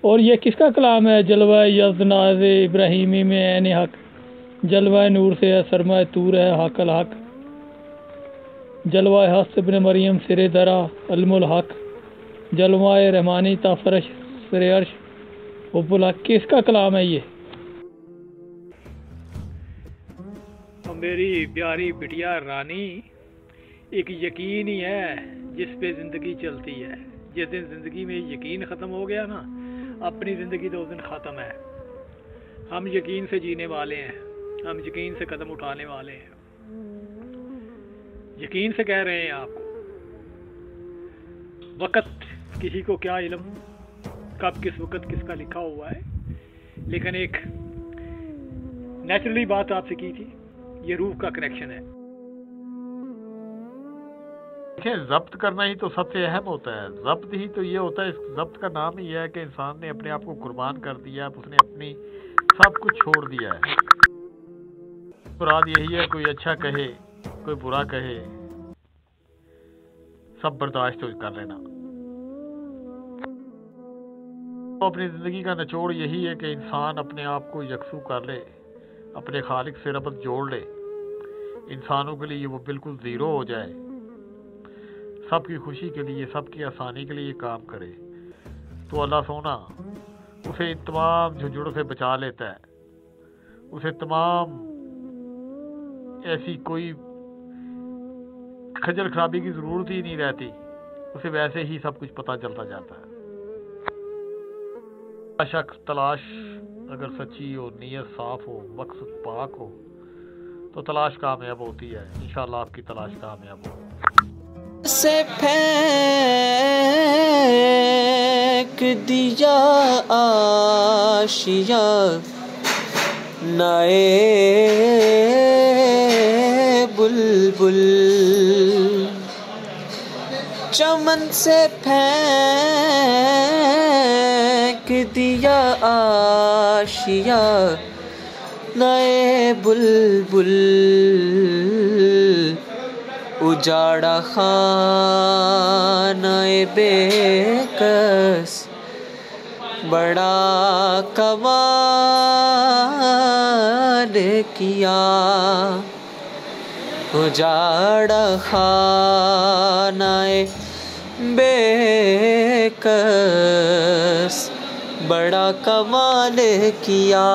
और ये किसका कलाम है? जलवा यज़नाज़ इब्राहीमी में ऐन हक, जलवा नूर से है सरमाए तूर है हक़ल हक, जलवा हस्त इब्न मरियम सिरे दरा अलमुल हक, जलवा रहमानी ता फरश सिरे अर्श हुब्बुल हक। किसका कलाम है ये? तो मेरी प्यारी बिटिया रानी, एक यकीन ही है जिस पे ज़िंदगी चलती है। जिस दिन ज़िंदगी में यकीन ख़त्म हो गया ना, अपनी ज़िंदगी तो उस दिन ख़त्म है। हम यकीन से जीने वाले हैं, हम यकीन से कदम उठाने वाले हैं। यकीन से कह रहे हैं आपको, वक़्त किसी को क्या इल्म कब किस वक़्त किसका लिखा हुआ है, लेकिन एक नेचुरली बात आपसे की थी, ये रूह का कनेक्शन है। देखिए, जब्त करना ही तो सबसे अहम होता है। जब्त ही तो ये होता है, इस जब्त का नाम ही है कि इंसान ने अपने आप को कुर्बान कर दिया, उसने अपनी सब कुछ छोड़ दिया है। मुराद यही है, कोई अच्छा कहे कोई बुरा कहे, सब बर्दाश्त कर लेना। तो अपनी जिंदगी का निचोड़ यही है कि इंसान अपने आप को यकसू कर ले, अपने खालिक से रब्त जोड़ ले, इंसानों के लिए वो बिल्कुल ज़ीरो हो जाए, सबकी खुशी के लिए, सबकी आसानी के लिए काम करे, तो अल्लाह सोना उसे इन तमाम झुंझुनों से बचा लेता है। उसे तमाम ऐसी कोई खजल खराबी की ज़रूरत ही नहीं रहती, उसे वैसे ही सब कुछ पता चलता जाता है। शख्स तलाश अगर सच्ची हो, नीयत साफ हो, मकसद पाक हो, तो तलाश कामयाब होती है। इंशाअल्लाह आपकी तलाश कामयाब हो। से फेंक दिया आशिया नए बुलबुल, चमन से फेंक दिया आशिया नए बुलबुल, उजाड़ा खानाए बेकस बड़ा कमाल किया, उजाड़ा खानाए बेकस बड़ा कमाल किया।